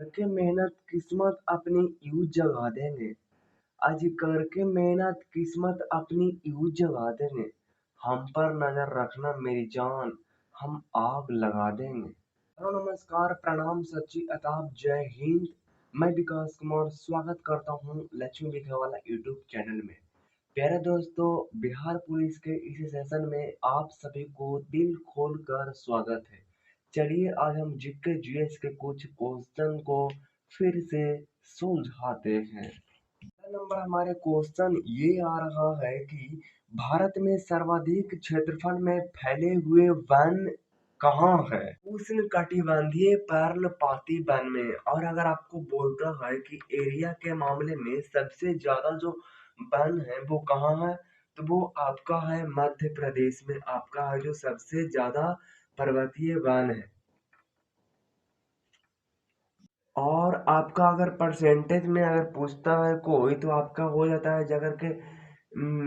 करके मेहनत किस्मत अपनी यूं जगा देंगे। आज करके मेहनत किस्मत अपनी यूं जगा देंगे। हम पर नजर रखना मेरी जान, हम आग लगा देंगे। हेलो नमस्कार प्रणाम सत श्री आदाब जय हिंद। मैं विकास कुमार स्वागत करता हूँ लक्ष्मी लिखने वाला यूट्यूब चैनल में। प्यारे दोस्तों, बिहार पुलिस के इस सेशन में आप सभी को दिल खोल कर स्वागत है। चलिए आज हम जीके जीएस के कुछ क्वेश्चन को फिर से सुलझाते हैं। पहला नंबर हमारे क्वेश्चन ये आ रहा है कि भारत में सर्वाधिक क्षेत्रफल में फैले हुए वन कहाँ है? उष्ण कटिबंधीय पर्णपाती वन में। और अगर आपको बोलता है कि एरिया के मामले में सबसे ज्यादा जो वन है वो कहाँ है, तो वो आपका है मध्य प्रदेश में। आपका है जो सबसे ज्यादा पर्वतीय वन है। और आपका अगर परसेंटेज में अगर पूछता है कोई, तो आपका हो जाता है अगर के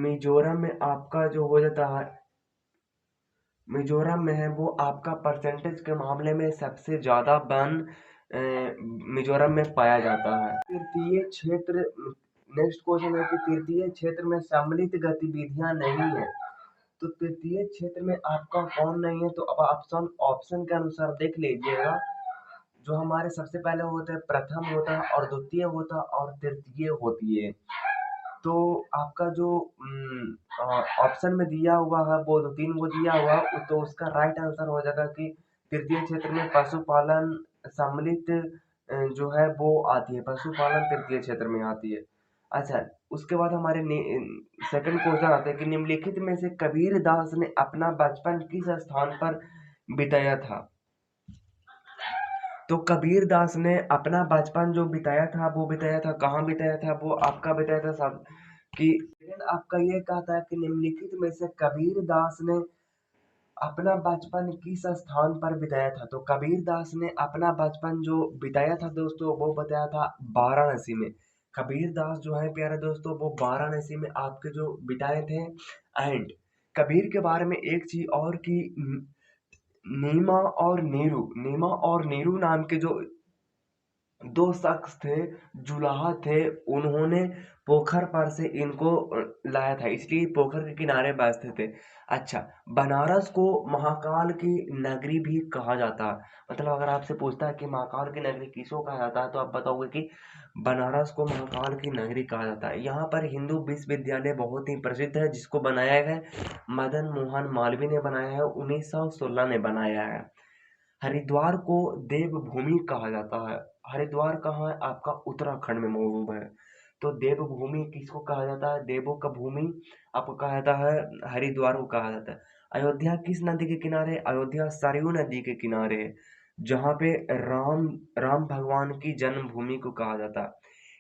मिजोरम में आपका जो हो जाता है, मिजोरम में है वो आपका परसेंटेज के मामले में सबसे ज्यादा वन मिजोरम में पाया जाता है। तृतीय क्षेत्र। नेक्स्ट क्वेश्चन है कि तृतीय क्षेत्र में सम्मिलित गतिविधियां नहीं है, तो तृतीय क्षेत्र में आपका कौन नहीं है? तो अब ऑप्शन ऑप्शन के अनुसार देख लीजिएगा। जो हमारे सबसे पहले होता है प्रथम होता है और द्वितीय होता है और तृतीय होती है। तो आपका जो ऑप्शन में दिया हुआ है वो दो तीन वो दिया हुआ है, तो उसका राइट आंसर हो जाएगा कि तृतीय क्षेत्र में पशुपालन सम्मिलित जो है वो आती है। पशुपालन तृतीय क्षेत्र में आती है। अच्छा, उसके बाद हमारे सेकंड क्वेश्चन आते हैं कि निम्नलिखित में से कबीर दास ने अपना बचपन किस स्थान पर बिताया था? तो कबीर दास ने अपना बचपन जो बिताया था वो बिताया था कहाँ बिताया था? वो आपका बिताया था सब कि आपका ये कहता है कि निम्नलिखित में से कबीर दास ने अपना बचपन किस स्थान पर बिताया था? तो कबीर दास ने अपना बचपन जो बिताया था दोस्तों वो बताया था वाराणसी में। कबीर दास जो है प्यारे दोस्तों वो वाराणसी में आपके जो बिताए थे। एंड कबीर के बारे में एक चीज और की नीमा और नीरू नाम के जो दो शख्स थे, जुलाहा थे, उन्होंने पोखर पर से इनको लाया था, इसलिए पोखर के किनारे बसते थे। अच्छा, बनारस को महाकाल की नगरी भी कहा जाता है। मतलब अगर आपसे पूछता है कि महाकाल की नगरी किसको कहा जाता है, तो आप बताओगे कि बनारस को महाकाल की नगरी कहा जाता है। यहाँ पर हिंदू विश्वविद्यालय बहुत ही प्रसिद्ध है, जिसको बनाया है मदन मोहन मालवीय ने बनाया है, 1916 ने बनाया है। हरिद्वार को देवभूमि कहा जाता है। हरिद्वार कहाँ है? आपका उत्तराखंड में मौजूद है। तो देवभूमि किसको कहा जाता है? देवों का भूमि आपको कहा जाता है, हरिद्वार को कहा जाता है। अयोध्या किस नदी के किनारे? अयोध्या सरयू नदी के किनारे है, जहाँ पे राम राम भगवान की जन्मभूमि को कहा जाता है।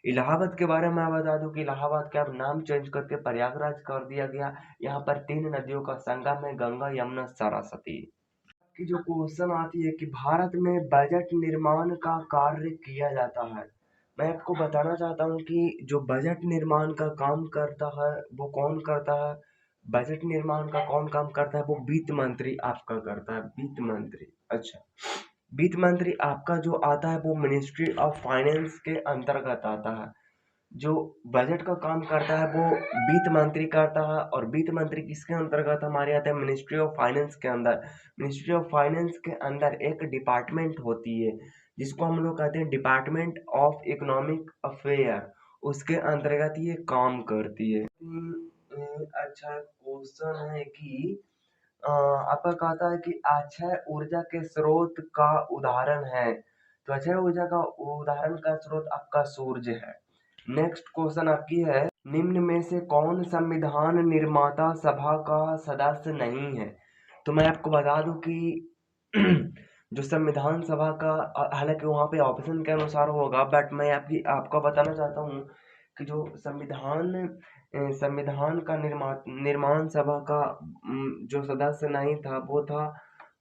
इलाहाबाद के बारे में मैं बता दूं कि इलाहाबाद का अब नाम चेंज करके प्रयागराज कर दिया गया। यहाँ पर तीन नदियों का संगम है, गंगा यमुना सरस्वती। की जो क्वेश्चन आती है कि भारत में बजट निर्माण का कार्य किया जाता है। मैं आपको बताना चाहता हूँ कि जो बजट निर्माण का काम करता है वो कौन करता है? बजट निर्माण का कौन काम करता है? वो वित्त मंत्री आपका करता है, वित्त मंत्री। अच्छा, वित्त मंत्री आपका जो आता है वो मिनिस्ट्री ऑफ फाइनेंस के अंतर्गत आता है। जो बजट का काम करता है वो वित्त मंत्री करता है, और वित्त मंत्री किसके अंतर्गत हमारे आते हैं? मिनिस्ट्री ऑफ फाइनेंस के अंदर। मिनिस्ट्री ऑफ फाइनेंस के अंदर एक डिपार्टमेंट होती है जिसको हम लोग कहते हैं डिपार्टमेंट ऑफ इकोनॉमिक अफेयर, उसके अंतर्गत ये काम करती है। अच्छा क्वेश्चन है कि आपका कहता है कि अक्षय ऊर्जा के स्रोत का उदाहरण है, तो अक्षय ऊर्जा का उदाहरण का स्रोत आपका सूर्य है। नेक्स्ट क्वेश्चन आपकी है, निम्न में से कौन संविधान निर्माता सभा का सदस्य नहीं है? तो मैं आपको बता दूं कि जो संविधान सभा का, हालांकि वहाँ पे ऑप्शन के अनुसार होगा, बट मैं आपको बताना चाहता हूँ कि जो संविधान का निर्माण सभा का जो सदस्य नहीं था वो था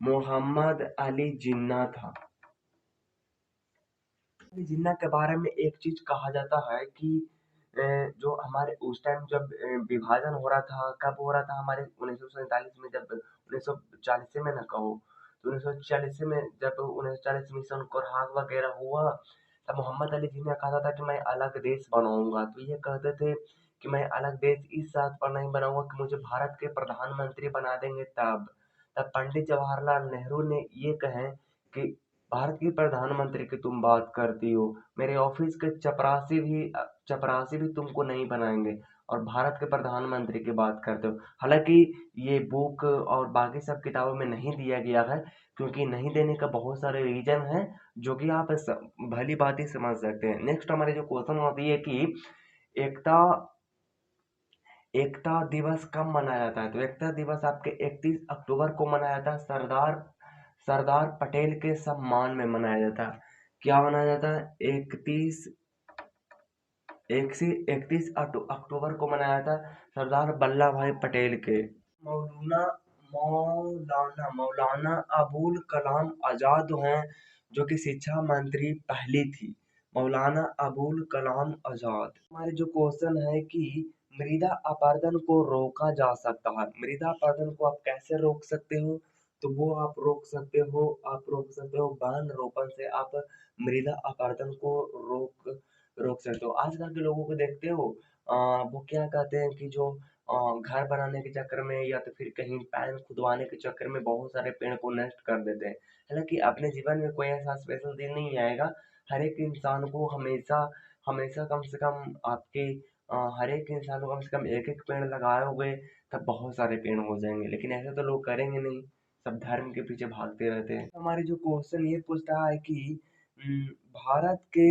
मोहम्मद अली जिन्ना था। जिन्ना के बारे में एक चीज कहा जाता है कि जो हमारे उस टाइम जब विभाजन हो रहा था, कब हो रहा था? हमारे 1947 में, जब 1940 में ना कहो, तो 1940 में जब 1940 मिशन कोरहाग वगैरह हुआ, तब मोहम्मद अली जिन्ना कहा था कि मैं अलग देश बनाऊंगा, तो ये कहते थे कि मैं अलग देश इस बात पर नहीं बनाऊंगा कि मुझे भारत के प्रधानमंत्री बना देंगे तब। तब पंडित जवाहरलाल नेहरू ने ये कहे कि भारत की प्रधानमंत्री की तुम बात करती हो, मेरे ऑफिस के चपरासी भी तुमको नहीं बनाएंगे और भारत के प्रधानमंत्री की बात करते हो। हालांकि ये बुक और बाकी सब किताबों में नहीं दिया गया है, क्योंकि नहीं देने का बहुत सारे रीजन है जो कि आप भली बात ही समझ सकते हैं। नेक्स्ट हमारे जो क्वेश्चन आती है कि एकता एकता दिवस कब मनाया जाता है? तो एकता दिवस आपके 31 अक्टूबर को मनाया जाता है। सरदार पटेल के सम्मान में मनाया जाता है। क्या मनाया जाता है? 31 अक्टूबर को मनाया जाता है सरदार वल्लभ भाई पटेल के। मौलाना मौलाना अबुल कलाम आजाद हैं, जो कि शिक्षा मंत्री पहली थी, मौलाना अबुल कलाम आजाद। हमारे जो क्वेश्चन है कि मृदा अपरदन को रोका जा सकता है। मृदा अपरदन को आप कैसे रोक सकते हो? तो वो आप रोक सकते हो वन रोपण से। आप मृदा अपरदन को रोक रोक सकते हो। आजकल के लोगों को देखते हो, वो क्या कहते हैं कि जो घर बनाने के चक्कर में या तो फिर कहीं पैन खुदवाने के चक्कर में बहुत सारे पेड़ को नष्ट कर देते हैं। हालांकि अपने जीवन में कोई ऐसा स्पेशल दिन नहीं आएगा, हर एक इंसान को हमेशा हमेशा कम से कम हर एक इंसान को कम से कम एक एक पेड़ लगाए हुए, तब बहुत सारे पेड़ हो जाएंगे। लेकिन ऐसे तो लोग करेंगे नहीं, सब धर्म के पीछे भागते रहते हैं। हमारे जो क्वेश्चन ये पूछता है कि भारत के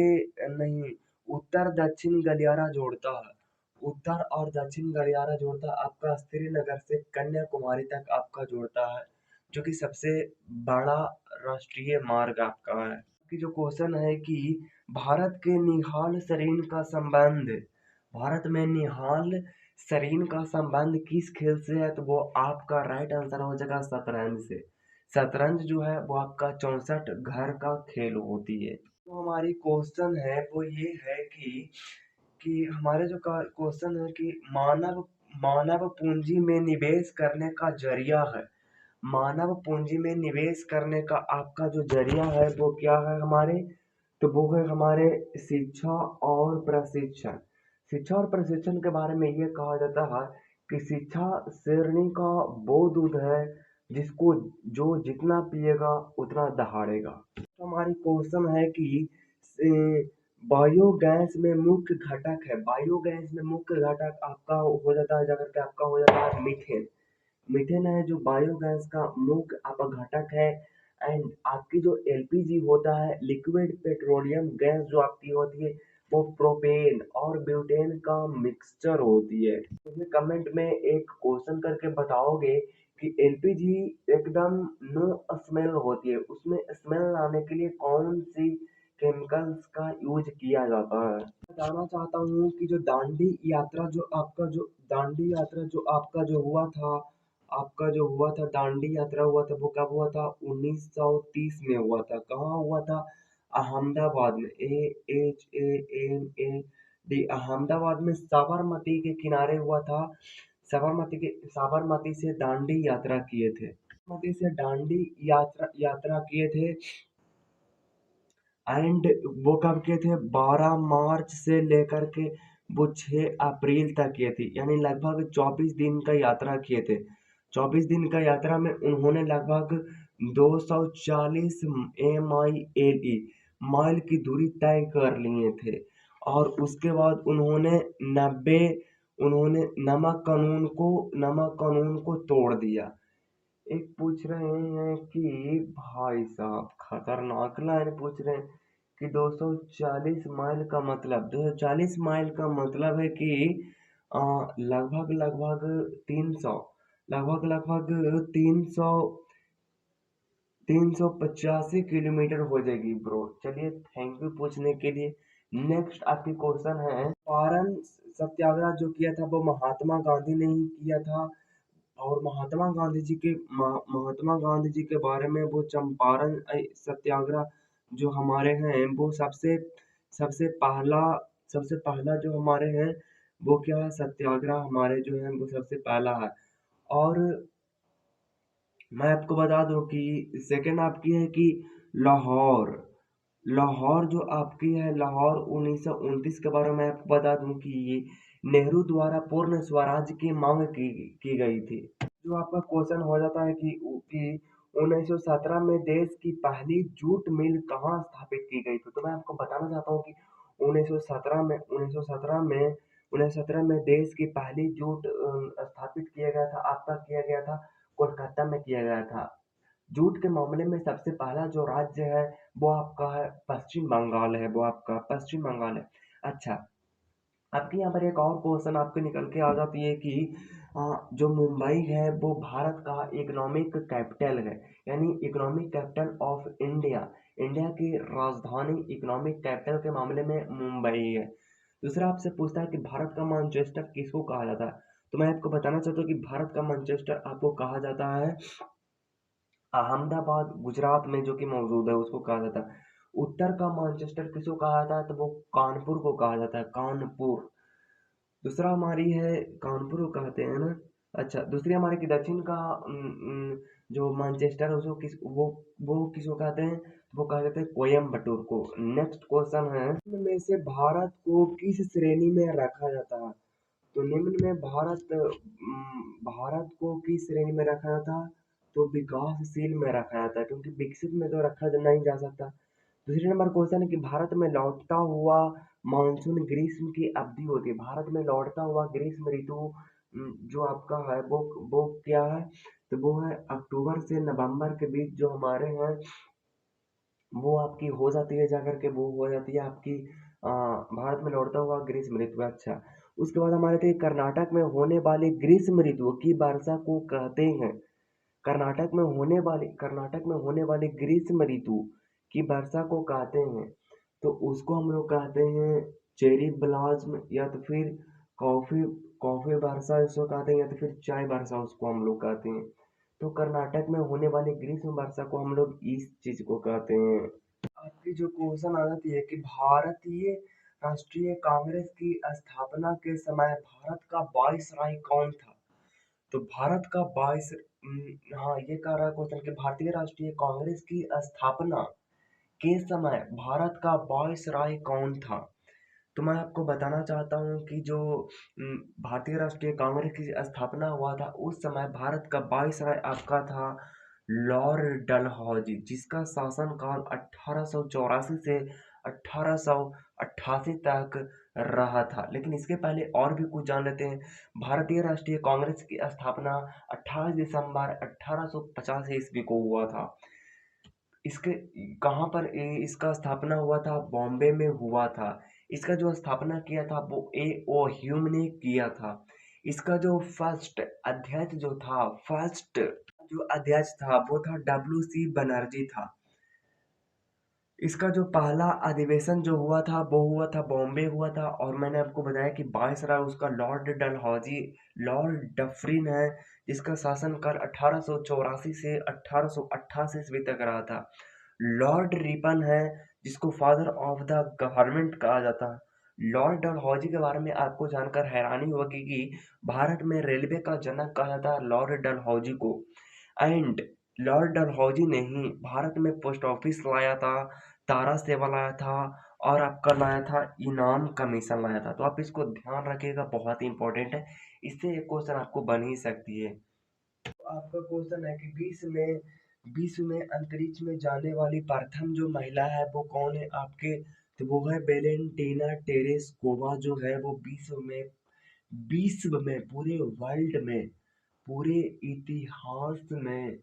नहीं, उत्तर दक्षिण गलियारा जोड़ता है। उत्तर और दक्षिण गलियारा जोड़ता आपका श्रीनगर से कन्याकुमारी तक आपका जोड़ता है, जो कि सबसे बड़ा राष्ट्रीय मार्ग आपका है। कि जो क्वेश्चन है कि भारत के निहाल सरीन का संबंध भारत में निहाल सरीन का संबंध किस खेल से है? तो वो आपका राइट आंसर हो जाएगा शतरंज से। शतरंज जो है वो आपका 64 घर का खेल होती है। तो हमारी क्वेश्चन है वो ये है कि हमारे जो क्वेश्चन है कि मानव मानव पूंजी में निवेश करने का जरिया है। मानव पूंजी में निवेश करने का आपका जो जरिया है वो क्या है हमारे? तो वो है हमारे शिक्षा और प्रशिक्षण। शिक्षा और प्रशिक्षण के बारे में ये कहा जाता है कि शिक्षा शेरनी का वो दूध है जिसको जो जितना पिएगा उतना दहाड़ेगा। तो हमारी क्वेश्चन है कि बायोगैस में मुख्य घटक है। बायोगैस में मुख्य घटक आपका हो जाता है, अगर के आपका हो जाता है मीथेन। मीथेन है जो बायोगैस का मुख्य आपका घटक है। एंड आपकी जो एलपीजी होता है, लिक्विड पेट्रोलियम गैस जो आपकी होती है, वो प्रोपेन और ब्यूटेन का मिक्सचर होती है। मुझे कमेंट में एक क्वेश्चन करके बताओगे कि एलपीजी एकदम नो स्मेल होती है, उसमें स्मेल लाने के लिए कौन सी केमिकल्स का यूज किया जाता है? बताना चाहता हूँ कि जो दांडी यात्रा जो आपका जो हुआ था, दांडी यात्रा हुआ था, वो कब हुआ था? 1930 में हुआ था। कहाँ हुआ था? अहमदाबाद में। AHAMAD, अहमदाबाद में साबरमती के किनारे हुआ था। साबरमती से दांडी यात्रा किए थे। साबरमती से दांडी यात्रा किए थे। एंड वो कब किए थे? 12 मार्च से लेकर के वो 6 अप्रैल तक किए थे, यानी लगभग 24 दिन का यात्रा किए थे। 24 दिन का यात्रा में उन्होंने लगभग 240 माइल की दूरी तय कर लिए थे। और उसके बाद उन्होंने नमक कानून को तोड़ दिया। एक पूछ रहे हैं कि भाई साहब खतरनाक लाइन पूछ रहे हैं कि 240 माइल का मतलब है कि लगभग लगभग 300 385 किलोमीटर हो जाएगी ब्रो। चलिए, थैंक यू पूछने के लिए। नेक्स्ट आपकी क्वेश्चन है, चंपारण सत्याग्रह जो किया था वो महात्मा गांधी ने ही किया था। और महात्मा गांधी जी के बारे में वो चंपारण सत्याग्रह जो हमारे हैं वो सबसे पहला सबसे पहला जो हमारे हैं वो क्या है? सत्याग्रह हमारे जो है वो सबसे पहला है। और मैं आपको बता दूं कि सेकंड आपकी है कि लाहौर लाहौर जो आपकी है, लाहौर 1929 के बारे में आपको बता दूं कि ये नेहरू द्वारा पूर्ण स्वराज की मांग की गई थी। जो आपका क्वेश्चन हो जाता है कि 1917 में देश की पहली जूट मिल कहाँ स्थापित की गई थी, तो मैं आपको बताना चाहता हूँ कि 1917 में देश की पहली जूट स्थापित किया गया था, आपका किया गया था कोलकाता में किया गया था। जूट के मामले में सबसे पहला जो राज्य है वो आपका है पश्चिम बंगाल है, वो आपका पश्चिम बंगाल है। अच्छा, आपके यहाँ पर एक और क्वेश्चन आपके निकल के आ जाती है कि जो मुंबई है वो भारत का इकोनॉमिक कैपिटल है, यानी economic capital of India. India की राजधानी इकोनॉमिक कैपिटल के मामले में मुंबई है। दूसरा आपसे पूछता है कि भारत का मैनचेस्टर किसको कहा जाता है, तो मैं आपको बताना चाहता हूँ कि भारत का मैनचेस्टर आपको कहा जाता है अहमदाबाद गुजरात में जो कि मौजूद है उसको कहा जाता है। उत्तर का मैनचेस्टर किसको कहा जाता है, तो वो कानपुर को कहा जाता है, कानपुर। दूसरा हमारी है कानपुर को कहते हैं ना। अच्छा, दूसरी हमारे की दक्षिण का जो मैनचेस्टर है उसको वो किसको कहते हैं, वो कहा जाता है कोयम्बटूर को। नेक्स्ट क्वेश्चन है, निम्न में से भारत को किस श्रेणी में रखा जाता है, तो निम्न में भारत को किस श्रेणी में रखा जाता है, तो विकासशील में रखा जाता है, क्योंकि विकसित में तो रखा नहीं जा सकता। दूसरे नंबर क्वेश्चन है कि भारत में लौटता हुआ मानसून ग्रीष्म की अवधि होती है। भारत में लौटता हुआ ग्रीष्म ऋतु जो आपका है वो क्या है, तो वो है अक्टूबर से नवंबर के बीच जो हमारे हैं वो आपकी हो जाती है, जाकर के वो हो जाती है आपकी भारत में लौटता हुआ ग्रीष्म ऋतु। अच्छा, उसके बाद हमारे थे कर्नाटक में होने वाली ग्रीष्म ऋतु की वर्षा को कहते हैं, कर्नाटक में होने वाली ग्रीष्म ऋतु की वर्षा को कहते हैं, तो उसको हम लोग कहते हैं चेरी ब्लाज्म, या तो फिर कॉफी कॉफी वर्षा इसको कहते हैं, या तो फिर चाय वर्षा उसको हम लोग कहते हैं। तो कर्नाटक में होने वाली ग्रीष्म वर्षा को हम लोग इस चीज को कहते हैं। आपकी जो क्वेश्चन आ जाती है कि भारतीय राष्ट्रीय कांग्रेस की स्थापना के समय भारत का वाइसराय कौन था, तो भारत का हाँ, ये कह रहा है क्वेश्चन कि भारतीय राष्ट्रीय कांग्रेस की स्थापना के समय भारत का वाइसराय कौन था, तो मैं आपको बताना चाहता हूँ कि जो भारतीय राष्ट्रीय कांग्रेस की स्थापना हुआ था उस समय भारत का वाइसराय आपका था लॉर्ड डलहौजी, जिसका शासनकाल 1884 से 1888 तक रहा था। लेकिन इसके पहले और भी कुछ जान लेते हैं। भारतीय राष्ट्रीय कांग्रेस की स्थापना 28 दिसंबर 1850 ईस्वी को हुआ था। इसके कहाँ पर इसका स्थापना हुआ था, बॉम्बे में हुआ था। इसका जो स्थापना किया था वो ए ओ ह्यूम ने किया था। इसका जो फर्स्ट जो अध्यक्ष था वो था डब्ल्यू सी बनर्जी था। इसका जो पहला अधिवेशन जो हुआ था वो हुआ था बॉम्बे हुआ था, और मैंने आपको बताया कि वायसराय उसका लॉर्ड डफरिन है, जिसका शासनकाल 1884 से 1888 ईस्वी तक रहा था। लॉर्ड रिपन है, जिसको फादर ऑफ द गवर्नमेंट कहा जाता है। लॉर्ड डलहौजी के बारे में आपको जानकर हैरानी होगी कि भारत में रेलवे का जनक कहा जाता है लॉर्ड डलहौजी को। एंड लॉर्ड डलहौजी ने ही भारत में पोस्ट ऑफिस लाया था, तारा सेवा लाया था, और आपका लाया था इनाम कमीशन लाया था। तो आप इसको ध्यान रखिएगा, बहुत ही इंपॉर्टेंट है, इससे एक क्वेश्चन आपको बन ही सकती है। तो आपका क्वेश्चन है कि विश्व में अंतरिक्ष में जाने वाली प्रथम जो महिला है वो कौन है आपके, तो वो है वेलेंटीना टेरेस्कोवा, जो है वो विश्व में पूरे वर्ल्ड में पूरे इतिहास में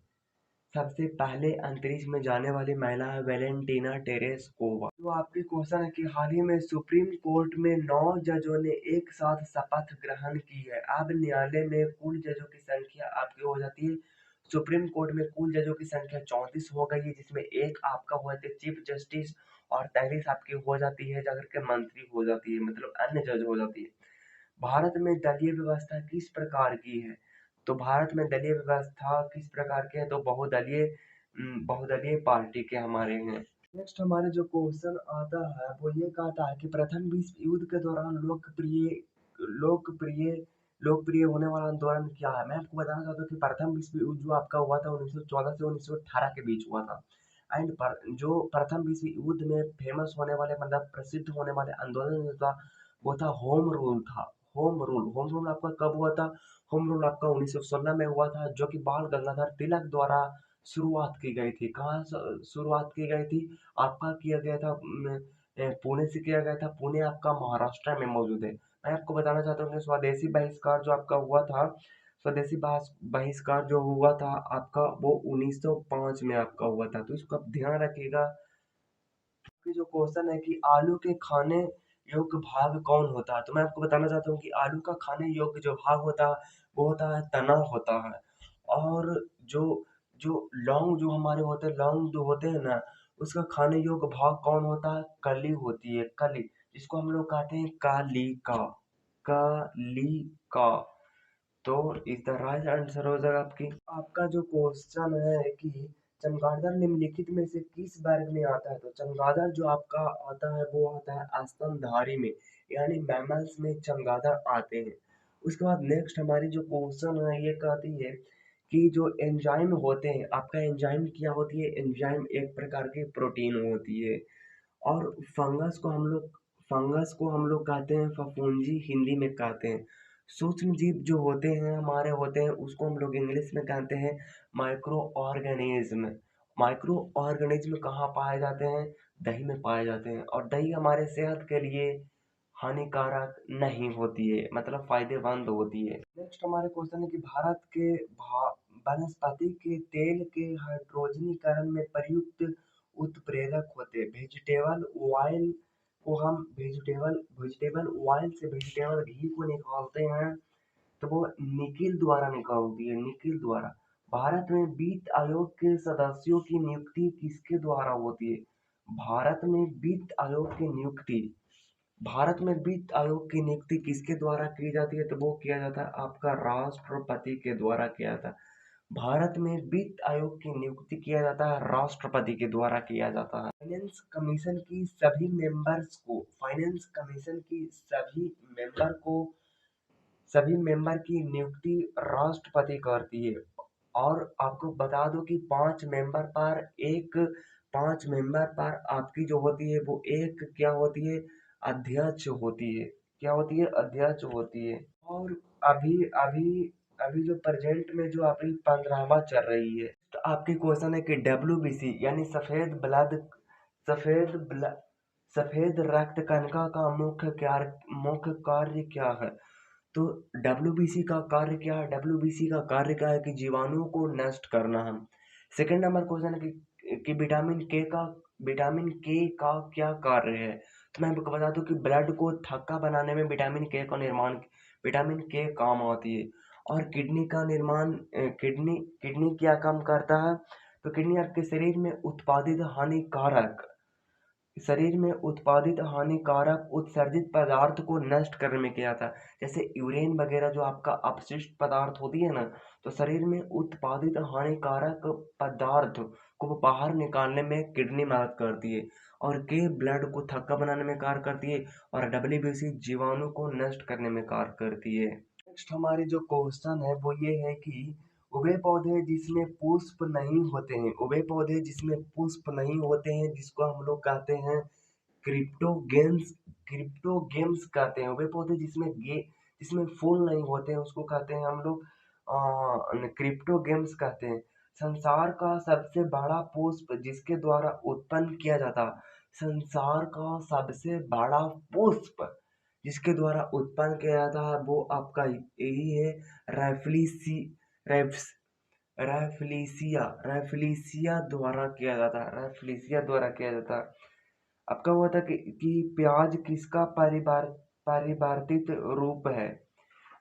सबसे पहले अंतरिक्ष में जाने वाली महिला है वेलेंटीना टेरेस्कोवा। तो आपके क्वेश्चन है कि हाल ही में सुप्रीम कोर्ट में 9 जजों ने एक साथ शपथ ग्रहण की है। अब न्यायालय में कुल जजों की संख्या आपकी हो जाती है, सुप्रीम कोर्ट में कुल जजों की संख्या 34 हो गई है, जिसमें एक आपका हो जाती है चीफ जस्टिस, और 33 आपकी हो जाती है जाकर के मंत्री हो जाती है, मतलब अन्य जज हो जाती है। भारत में दलीय व्यवस्था किस प्रकार की है, तो भारत में दलीय व्यवस्था किस प्रकार की है, तो बहुदलीय पार्टी के हमारे हैं। नेक्स्ट हमारे जो क्वेश्चन आता है वो ये कहता है कि प्रथम विश्व युद्ध के दौरान लोकप्रिय लोकप्रिय होने वाला आंदोलन क्या है। मैं आपको बताना चाहता हूँ कि प्रथम विश्व युद्ध जो आपका हुआ था 1914 से 1918 के बीच हुआ था। एंड जो प्रथम विश्व युद्ध में फेमस होने वाले मतलब प्रसिद्ध होने वाले आंदोलन जो था वो था होम रूल था। होम रूल आपका कब हुआ था? होम रूल आपका 1916 में हुआ था, जो कि बाल गंगाधर तिलक द्वारा शुरुआत की गई थी। कहाँ शुरुआत की गई थी? आपका किया गया था पुणे से किया गया था। पुणे आपका महाराष्ट्र में मौजूद है। मैं आपको बताना चाहता हूँ कि स्वदेशी बहिष्कार जो आपका हुआ था, स्वदेशी बहिष्कार जो हुआ था आपका वो 1905 में आपका हुआ था। तो इसको आप ध्यान रखिएगा कि जो क्वेश्चन है कि आलू के खाने योग्य भाग कौन होता है, तो मैं आपको बताना चाहता हूँ कि आलू का खाने योग्य जो भाग होता है वो होता है तना होता है। और जो जो लौंग जो हमारे होते हैं, लौंग जो होते हैं ना, उसका खाने योग्य भाग कौन होता है? कली होती है, कली, जिसको हम लोग कहते हैं काली का, काली का। तो इस द राइट आंसर हो जाएगा आपकी। आपका जो क्वेश्चन है कि चमगादड़ निम्नलिखित में से किस वर्ग में आता है, तो चमगादड़ जो आपका आता है वो आता है स्तनधारी में, यानी मैमल्स में चमगादड़ आते हैं। उसके बाद नेक्स्ट हमारी जो क्वेश्चन है ये कहती है कि जो एंजाइम होते हैं, आपका एंजाइम क्या होती है? एंजाइम एक प्रकार की प्रोटीन होती है। और फंगस को हम लोग कहते हैं फफूंदी, हिंदी में कहते हैं। सूक्ष्म जीव जो होते हैं हमारे होते हैं उसको हम लोग इंग्लिश में कहते हैं माइक्रो ऑर्गेनिज्म। माइक्रो ऑर्गेनिज्म कहाँ पाए जाते हैं? दही में पाए जाते हैं। और दही हमारे सेहत के लिए हानिकारक नहीं होती है, मतलब फायदेमंद होती है। नेक्स्ट हमारे क्वेश्चन है कि भारत के वनस्पति के तेल के हाइड्रोजनीकरण में प्रयुक्त उत्प्रेरक होते हैं। वेजिटेबल ऑयल को हम वेजिटेबल ऑयल से वेजिटेबल घी को निकालते हैं, तो वो निकिल द्वारा निकालती है, निकिल द्वारा। भारत में वित्त आयोग के सदस्यों की नियुक्ति किसके द्वारा होती है? भारत में वित्त आयोग की नियुक्ति भारत में वित्त आयोग की नियुक्ति किसके द्वारा की जाती है? तो वो किया जाता है आपका राष्ट्रपति के द्वारा किया जाता है। भारत में वित्त आयोग की नियुक्ति किया जाता है राष्ट्रपति के द्वारा किया जाता है। फाइनेंस कमीशन की सभी मेंबर की नियुक्ति राष्ट्रपति करती है। और आपको बता दो कि पांच मेंबर पर आपकी जो होती है वो एक क्या होती है? अध्यक्ष होती है। क्या होती है? अध्यक्ष होती है। और अभी अभी अभी जो प्रेजेंट में जो अभी 15वां चल रही है, तो आपकी क्वेश्चन है कि WBC यानी सफेद ब्ल, सफेद रक्त कणिका का मुख्य कार्य क्या है? तो WBC का कार्य क्या है? WBC का कार्य क्या है कि जीवाणुओं को नष्ट करना है। सेकंड नंबर क्वेश्चन है कि विटामिन के का क्या कार्य है? तो मैं आपको बता दूं कि ब्लड को थक्का बनाने में विटामिन के काम आती है। और किडनी क्या काम करता है? तो किडनी आपके शरीर में उत्पादित हानिकारक उत्सर्जित पदार्थ को नष्ट करने में किया था। जैसे यूरेन वगैरह जो आपका अपशिष्ट पदार्थ होती है ना, तो शरीर में उत्पादित हानिकारक पदार्थ को बाहर निकालने में किडनी मदद करती है। और के ब्लड को थक्का बनाने में कार्य करती है। और WBC जीवाणु को नष्ट करने में कार्य करती है। नेक्स्ट हमारी जो क्वेश्चन है वो ये है कि उभय पौधे जिसमें पुष्प नहीं होते हैं, जिसको हम लोग कहते हैं क्रिप्टोगेम्स क्रिप्टोगेम्स कहते हैं। उभय पौधे जिसमें फूल नहीं होते हैं उसको कहते हैं हम लोग क्रिप्टोगेम्स कहते हैं। संसार का सबसे बड़ा पुष्प जिसके द्वारा उत्पन्न किया जाता संसार का सबसे बड़ा पुष्प जिसके द्वारा उत्पन्न किया जाता है वो आपका यही है, रेफलिसी रेफ्स रेफलिसिया द्वारा किया जाता है, रेफलिसिया द्वारा किया जाता है। आपका हुआ था कि प्याज किसका परिवर्तित रूप है?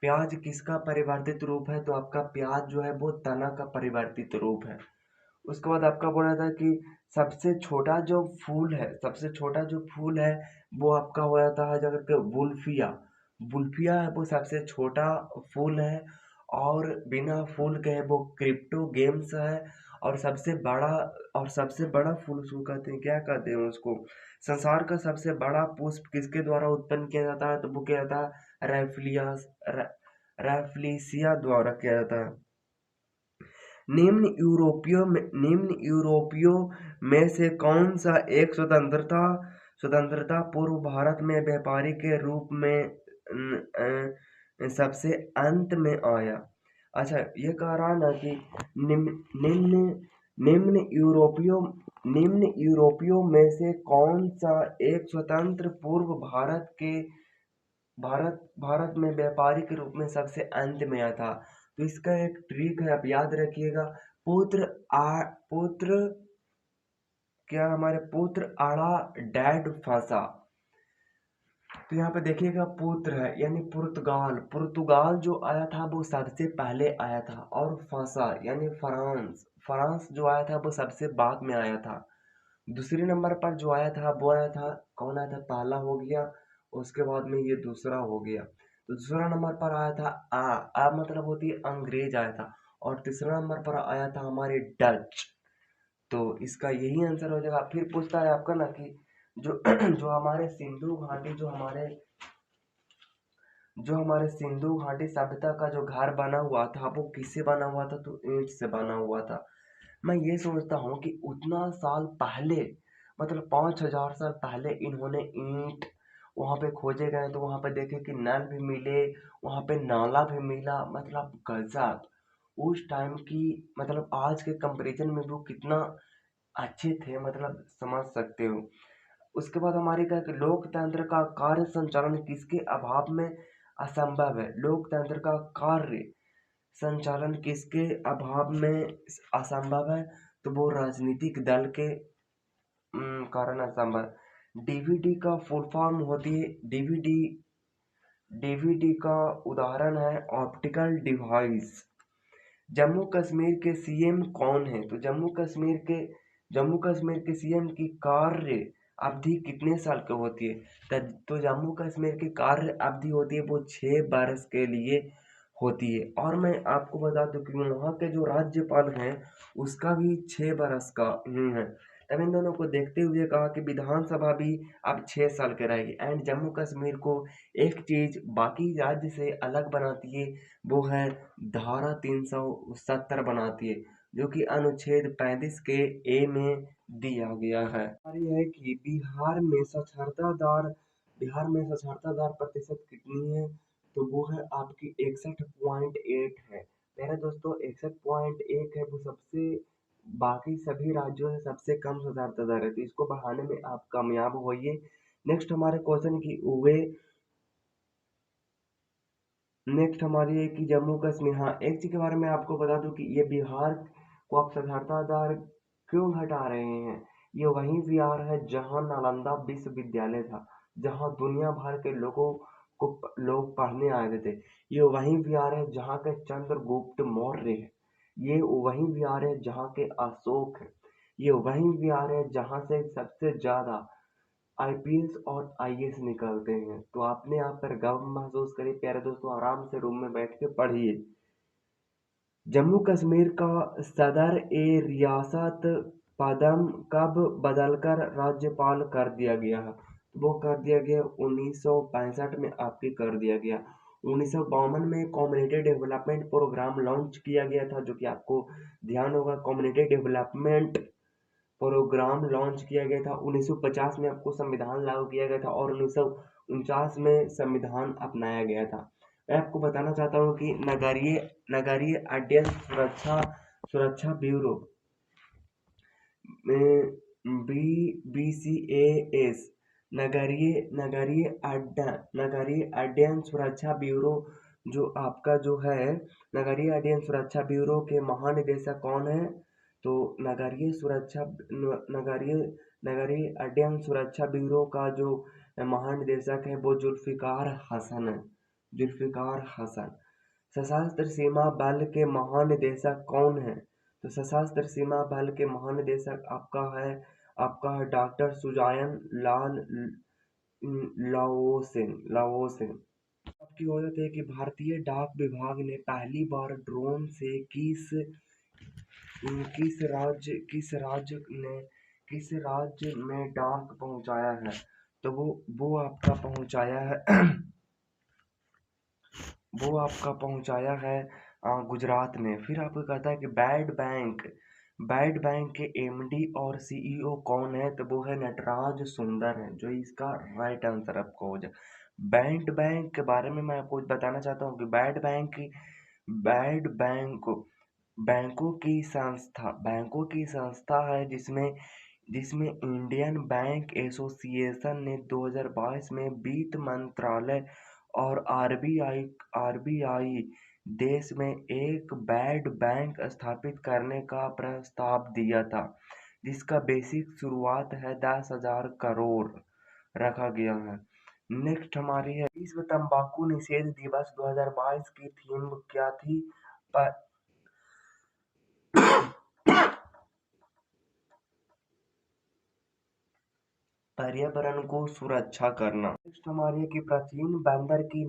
प्याज किसका परिवर्तित रूप है? तो आपका प्याज जो है वो तना का परिवर्तित रूप है। उसके बाद आपका बोला था कि सबसे छोटा जो फूल है वो आपका हो जाता है जगह पे वुल्फिया है, वो सबसे छोटा फूल है। और बिना फूल के है वो क्रिप्टोगेम्स है। और सबसे बड़ा फूल उसको कहते हैं, क्या कहते हैं उसको? संसार का सबसे बड़ा पुष्प किसके द्वारा उत्पन्न किया जाता है? तो वो क्या जाता है? रेफलिसिया द्वारा किया जाता है। निम्न यूरोपियों में से कौन सा एक स्वतंत्रता पूर्व भारत में व्यापारी के रूप में सबसे अंत में आया? अच्छा, ये कह रहा है ना कि निम्न निम्न निम्न यूरोपियों निम्न यूरोपियों में से कौन सा एक स्वतंत्र पूर्व भारत में व्यापारी के रूप में सबसे अंत में आया था? तो इसका एक ट्रिक है, आप याद रखिएगा। पुत्र क्या, हमारे पुत्र आड़ा डैड फंसा। तो यहाँ पे देखिएगा पुत्र है यानी पुर्तगाल जो आया था वो सबसे पहले आया था, और फंसा यानी फ्रांस जो आया था वो सबसे बाद में आया था। दूसरे नंबर पर जो आया था वो आया था, कौन आया था? पहला हो गया, उसके बाद में ये दूसरा हो गया। तो दूसरा नंबर पर आया था आ मतलब होती है अंग्रेज आया था, और तीसरा नंबर पर आया था हमारे डच। तो इसका यही आंसर हो जाएगा। फिर पूछता है आपका ना कि जो जो हमारे सिंधु घाटी जो हमारे सिंधु घाटी सभ्यता का जो घर बना हुआ था वो किससे बना हुआ था? तो ईंट से बना हुआ था। मैं ये सोचता हूँ कि उतना साल पहले, मतलब 5,000 साल पहले इन्होंने ईंट वहाँ पे खोजे गए, तो वहाँ पे देखे कि नल भी मिले, वहाँ पे नाला भी मिला, मतलब गजब। उस टाइम की, मतलब आज के कंपैरिजन में वो कितना अच्छे थे, मतलब समझ सकते हो। उसके बाद हमारे क्या कि लोकतंत्र का कार्य संचालन किसके अभाव में असंभव है? लोकतंत्र का कार्य संचालन किसके अभाव में असंभव है? तो वो राजनीतिक दल के कारण असंभव। डीवीडी का फुल फॉर्म होती है डीवीडी का उदाहरण है ऑप्टिकल डिवाइस। जम्मू कश्मीर के सीएम कौन है? तो जम्मू कश्मीर के सीएम की कार्य अवधि कितने साल की होती है? तो जम्मू कश्मीर की कार्य अवधि होती है वो 6 वर्ष के लिए होती है। और मैं आपको बता दूं कि वहाँ के जो राज्यपाल हैं उसका भी 6 वर्ष का ही है। तब इन दोनों को देखते हुए कहा कि विधानसभा भी अब 6 साल के रहेगी। एंड जम्मू कश्मीर को एक चीज बाकी राज्य से अलग बनाती है, वो है धारा 370 बनाती है, जो कि अनुच्छेद 35 के ए में दिया गया है। और यह है कि बिहार में साक्षरता दर प्रतिशत कितनी है? तो वो है आपकी 61.8 है। मेरे दोस्तों 61.1 है, वो सबसे बाकी सभी राज्यों से सबसे कम साक्षरता दर है, तो इसको बढ़ाने में आप कामयाब होइए। नेक्स्ट हमारे क्वेश्चन की हुए नेक्स्ट हमारी है कि जम्मू कश्मीर, हाँ एक चीज के बारे में आपको बता दूं कि ये बिहार को आप साक्षरता दर क्यों घटा रहे हैं? ये वही बिहार है जहाँ नालंदा विश्वविद्यालय था, जहाँ दुनिया भर के लोग पढ़ने आए थे। ये वही बिहार है जहाँ के चंद्रगुप्त मौर्य है। ये वही बिहार है जहाँ के अशोक है। ये वही बिहार है जहाँ से सबसे ज्यादा आईपीएस और आईएएस निकलते हैं। तो आपने यहाँ पर गर्व महसूस करिए प्यारे दोस्तों, आराम से रूम में बैठ के पढ़िए। जम्मू कश्मीर का सदर ए रियासत पदम कब बदलकर राज्यपाल कर दिया गया है? वो कर दिया गया 1965 में, आपके कर दिया गया। 1952 में कम्युनिटी डेवलपमेंट प्रोग्राम लॉन्च किया गया था, जो कि आपको ध्यान होगा, कम्युनिटी डेवलपमेंट प्रोग्राम लॉन्च किया गया था। 1950 में आपको संविधान लागू किया गया था, और 1949 में संविधान अपनाया गया था। मैं आपको बताना चाहता हूँ कि नगरीय नगरीय अध्ययन सुरक्षा ब्यूरो में BCAS, नगरीय अध्ययन सुरक्षा ब्यूरो, जो आपका जो है नगरीय अध्ययन सुरक्षा ब्यूरो के महानिदेशक कौन है? तो नगरीय नगरीय अध्ययन सुरक्षा ब्यूरो का जो महानिदेशक है वो जुल्फिकार हसन है। जुल्फिकार हसन। सशस्त्र सीमा बल के महानिदेशक कौन है? तो सशस्त्र सीमा बल के महानिदेशक आपका है डॉक्टर सुजायन लाल लाओसेन। आपकी हो जाती है कि भारतीय डाक विभाग ने पहली बार ड्रोन से किस राज्य में डाक पहुंचाया है? तो वो आपका पहुंचाया है वो आपका पहुंचाया है गुजरात में। फिर आपको कहता है कि बैड बैंक के एमडी और सीईओ कौन है, तो वो है नटराज सुंदर है, जो इसका राइट आंसर आपको हो जाए। बैड बैंक के बारे में मैं आपको बताना चाहता हूँ कि बैड बैंक बैंकों की संस्था है, जिसमें जिसमें इंडियन बैंक एसोसिएशन ने 2022 में वित्त मंत्रालय और आरबीआई देश में एक बैड बैंक स्थापित करने का प्रस्ताव दिया था, जिसका बेसिक शुरुआत है 10,000 करोड़ रखा गया है। नेक्स्ट हमारी है विश्व तंबाकू निषेध दिवस 2022 की थीम क्या थी? पर्यावरण को सुरक्षा करना। नेक्स्ट हमारी है कि प्राचीन बंदर की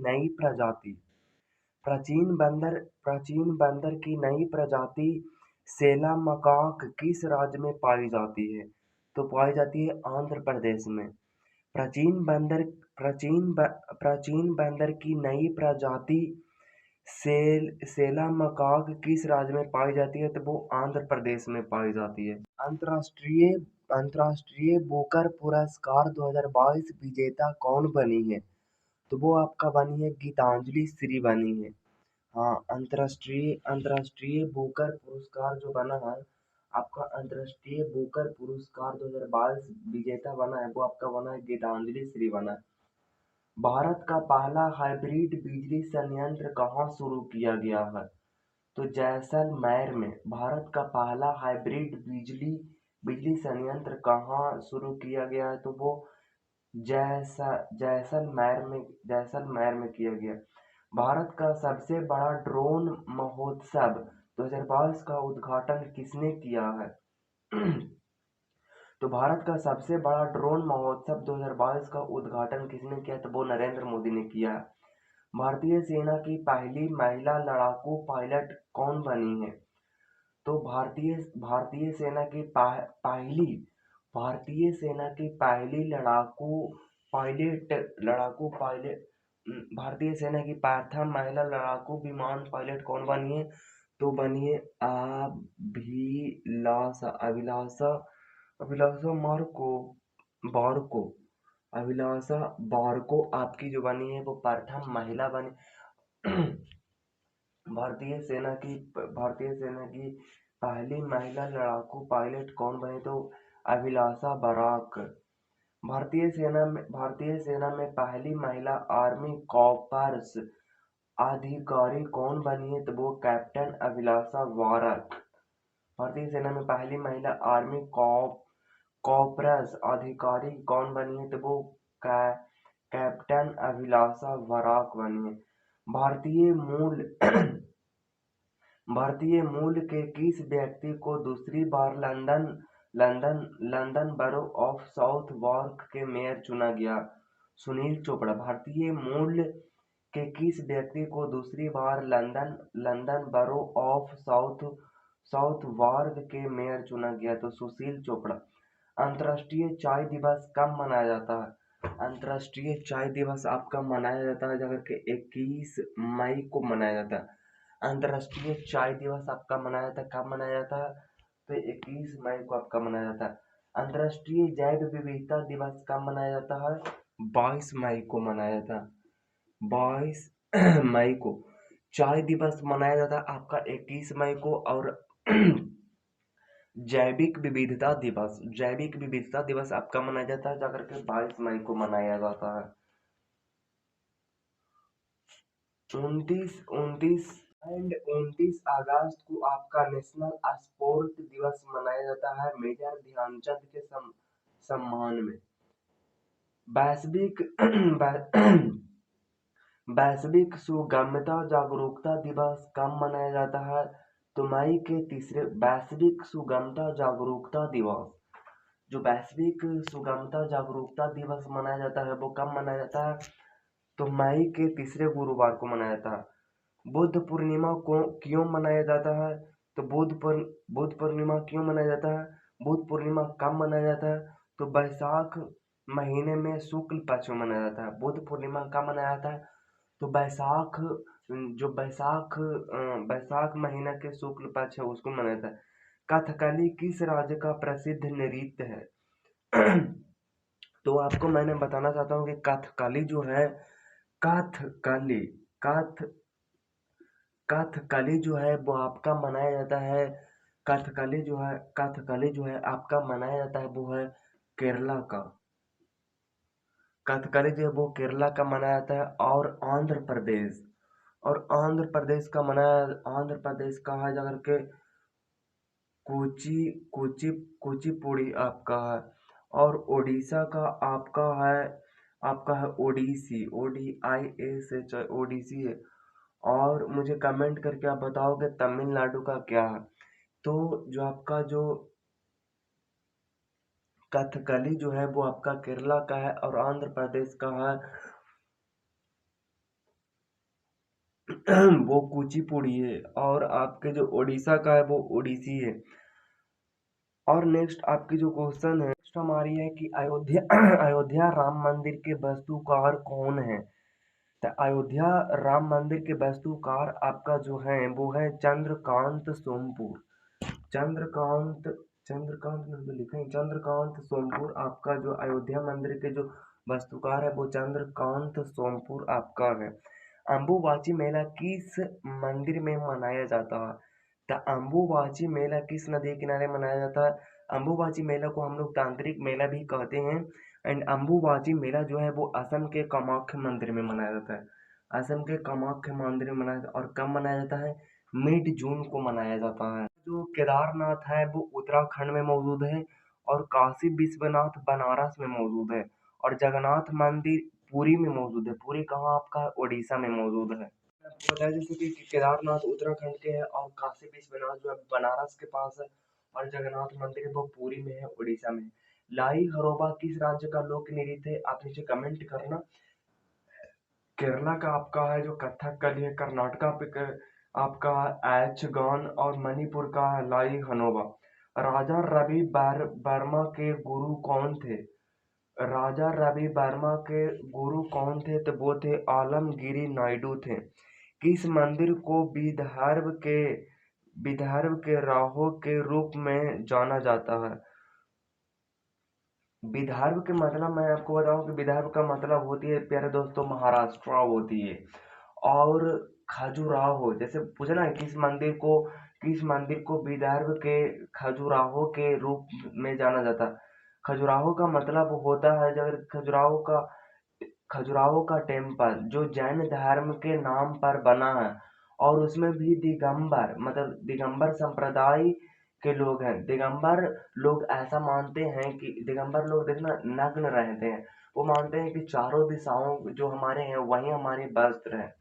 नई प्रजाति सेला मकाक किस राज्य में पाई जाती है? तो पाई जाती है आंध्र प्रदेश में। प्राचीन बंदर प्राचीन बंदर की नई प्रजाति सेला मकाक किस राज्य में पाई जाती है? तो वो आंध्र प्रदेश में पाई जाती है। अंतर्राष्ट्रीय अंतर्राष्ट्रीय बुकर पुरस्कार 2022 विजेता कौन बनी है? तो वो आपका बनी है गीतांजलि श्री बनी है। हाँ, अंतर्राष्ट्रीय बुकर पुरस्कार जो बना है आपका, अंतर्राष्ट्रीय बुकर पुरस्कार 2022 विजेता बना है, वो आपका बना है गीतांजलि श्री बना है। भारत का पहला हाइब्रिड बिजली संयंत्र कहाँ शुरू किया गया है? तो जैसलमेर में। भारत का पहला हाइब्रिड बिजली संयंत्र कहाँ शुरू किया गया है? तो वो जैसलमेर में किया गया। भारत का सबसे बड़ा ड्रोन महोत्सव 2022 का उद्घाटन किसने किया है? तो भारत का सबसे बड़ा ड्रोन महोत्सव 2022 का उद्घाटन किसने किया? तो वो नरेंद्र मोदी ने किया। भारतीय सेना की पहली महिला लड़ाकू पायलट कौन बनी है? तो भारतीय सेना की पहली भारतीय सेना की प्रथम महिला लड़ाकू विमान पायलट कौन बनी है? तो बनी है अभिलाषा बारको आपकी जो बनी है वो प्रथम महिला बनी। भारतीय सेना की पहली महिला लड़ाकू पायलट कौन बनी? तो अभिलाषा बराक। भारतीय सेना में पहली महिला आर्मी कॉर्प्स अधिकारी कौन बनी है? तो वो कैप्टन अभिलाषा वारक। भारतीय सेना में पहली महिला आर्मी कॉर्प्स अधिकारी कौन बनी है? तो वो कैप्टन अभिलाषा वारक बनी है। भारतीय मूल के किस व्यक्ति को दूसरी बार London borough of south Southwark mayor चुना गया? सुनील चोपड़ा। भारतीय मूल के किस व्यक्ति को दूसरी बार लंदन बरो ऑफ साउथ वार्क के मेयर चुना गया? तो सुशील चोपड़ा। अंतर्राष्ट्रीय चाय दिवस कब मनाया जाता है? अंतर्राष्ट्रीय चाय दिवस आपका मनाया जाता है जब कि 21 मई को मनाया जाता है। अंतर्राष्ट्रीय चाय दिवस आपका मनाया जाता है, कब मनाया जाता है? तो 21 मई को आपका मनाया जाता है। अंतर्राष्ट्रीय जैव विविधता दिवस कब मनाया जाता है? 22 मई को मनाया जाता है। 22 मई को। चाय दिवस मनाया जाता है आपका 21 मई को। और जैविक विविधता दिवस आपका मनाया जाता है जाकर के 22 मई को मनाया जाता है। 29 अगस्त को आपका नेशनल स्पोर्ट दिवस मनाया जाता है मेजर ध्यानचंद के सम्मान में। वैश्विक सुगमता जागरूकता दिवस कब मनाया जाता है? तो मई के तीसरे वैश्विक सुगमता जागरूकता दिवस जो वैश्विक सुगमता जागरूकता दिवस मनाया जाता है वो कब मनाया जाता है? तो मई के तीसरे गुरुवार को मनाया जाता है। बुद्ध पूर्णिमा को क्यों मनाया जाता है? तो बुद्ध पूर्णिमा क्यों मनाया जाता है? बुद्ध पूर्णिमा कब मनाया जाता है? तो बैसाख महीने में शुक्ल पक्ष में मनाया जाता है। बुद्ध पूर्णिमा कब मनाया जाता है? तो बैसाख जो बैसाख महीना के शुक्ल पक्ष है उसको मनाया जाता है। कथकली किस राज्य का प्रसिद्ध नृत्य है? तो आपको मैंने बताना चाहता हूँ कि कथकली जो है, कथकली कथ कथकली जो है वो आपका मनाया जाता है। कथकली जो है आपका मनाया जाता है वो है केरला का। कथकली जो है वो केरला का मनाया जाता है। और आंध्र प्रदेश का है जाकर के कुची कुची कुचिपुड़ी आपका है। और उड़ीसा का आपका है ओडिसी, ODISH, ओडिसी है। और मुझे कमेंट करके आप बताओ कि तमिलनाडु का क्या है। तो जो आपका जो कथकली जो है वो आपका केरला का है और आंध्र प्रदेश का है वो कुचिपुड़ी है। और आपके जो उड़ीसा का है वो ओडिसी है। और नेक्स्ट आपकी जो क्वेश्चन है, नेक्स्ट हमारी है कि अयोध्या अयोध्या राम मंदिर के वास्तुकार कौन है? तो अयोध्या राम मंदिर के वास्तुकार आपका जो है वो है चंद्रकांत सोमपुर। चंद्रकांत चंद्रकांत में तो लिखा है चंद्रकांत सोमपुर। आपका जो अयोध्या मंदिर के जो वास्तुकार है वो चंद्रकांत सोमपुर आपका है। अम्बुबाची मेला किस मंदिर में मनाया जाता है? तो अम्बुबाची मेला किस नदी के किनारे मनाया जाता है? अम्बुबाची मेला को हम लोग तांत्रिक मेला भी कहते हैं। एंड अम्बुबाची मेला जो है वो असम के कामाख्या मंदिर में मनाया जाता है। असम के कामाख्या मंदिर में मनाया और कब मनाया जाता है? मिड जून को मनाया जाता है। जो केदारनाथ है वो उत्तराखंड में मौजूद है। और काशी विश्वनाथ बनारस में मौजूद है। और जगन्नाथ मंदिर पुरी में मौजूद है। पुरी कहाँ आपका है? उड़ीसा में मौजूद है। आपको बताया जैसे कि केदारनाथ उत्तराखंड के है और काशी विश्वनाथ जो है बनारस के पास है। और जगन्नाथ मंदिर है वो पुरी में है, उड़ीसा में। लाई हरोबा किस राज्य का लोक नृत्य है? आप नीचे कमेंट करना। केरला का आपका है जो कथकली है। कर्नाटका पे आपका यक्षगान। और मणिपुर का है लाई हनोबा। राजा रवि वर्मा के गुरु कौन थे? राजा रवि वर्मा के गुरु कौन थे? तो वो थे आलमगिरी नायडू थे। किस मंदिर को विदर्भ के राहों के रूप में जाना जाता है? विदर्भ के मतलब मैं आपको बताऊं कि विदर्भ का मतलब होती है प्यारे दोस्तों महाराष्ट्र होती है। और खजुराहो जैसे पूछा ना किस मंदिर को विदर्भ के खजुराहो के रूप में जाना जाता है। खजुराहो का मतलब होता है जब खजुराहो का टेम्पल जो जैन धर्म के नाम पर बना है। और उसमें भी दिगंबर मतलब दिगंबर संप्रदाय के लोग हैं। दिगंबर लोग ऐसा मानते हैं कि दिगंबर लोग देखना नग्न रहते हैं। वो मानते हैं कि चारों दिशाओं जो हमारे हैं वही हमारे वस्त्र हैं।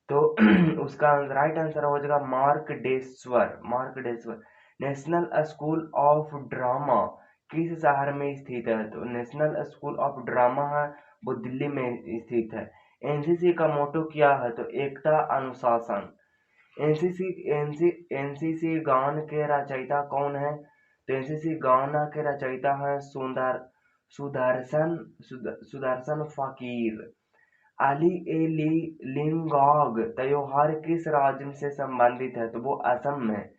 तो उसका राइट आंसर हो जाएगा मार्कडेश्वर। नेशनल स्कूल ऑफ ड्रामा किस शहर में स्थित है? तो नेशनल स्कूल ऑफ ड्रामा है वो दिल्ली में स्थित है। एनसीसी का मोटो क्या है? तो एकता अनुशासन। एनसीसी गान के रचयिता कौन है? तो एनसीसी गाना के रचयिता है सुदर्शन फकीर। अली ए लिंगोग त्योहार किस राज्य से संबंधित है? तो वो असम में।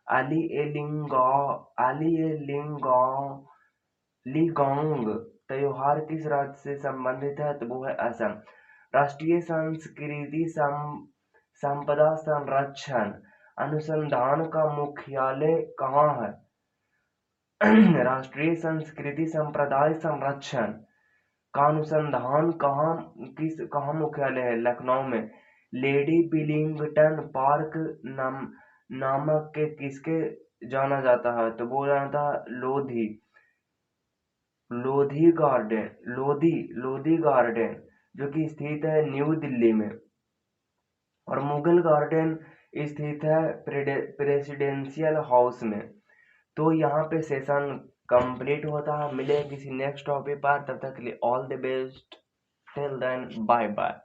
अली ए लिगोंग त्योहार किस राज्य से संबंधित है? तो वो है असम। राष्ट्रीय संस्कृति संपदा संरक्षण अनुसंधान का मुख्यालय कहाँ है? राष्ट्रीय संस्कृति संप्रदाय संरक्षण का अनुसंधान कहाँ मुख्यालय है? लखनऊ में। लेडी विलिंगटन पार्क नामक के किसके जाना जाता है? तो वो जाना था लोधी गार्डन जो कि स्थित है न्यू दिल्ली में। और मुगल गार्डन स्थित है प्रेसिडेंशियल हाउस में। तो यहाँ पे सेशन कंप्लीट होता है। मिले किसी नेक्स्ट टॉपिक पर, तब तक के लिए all the best. Till then bye bye.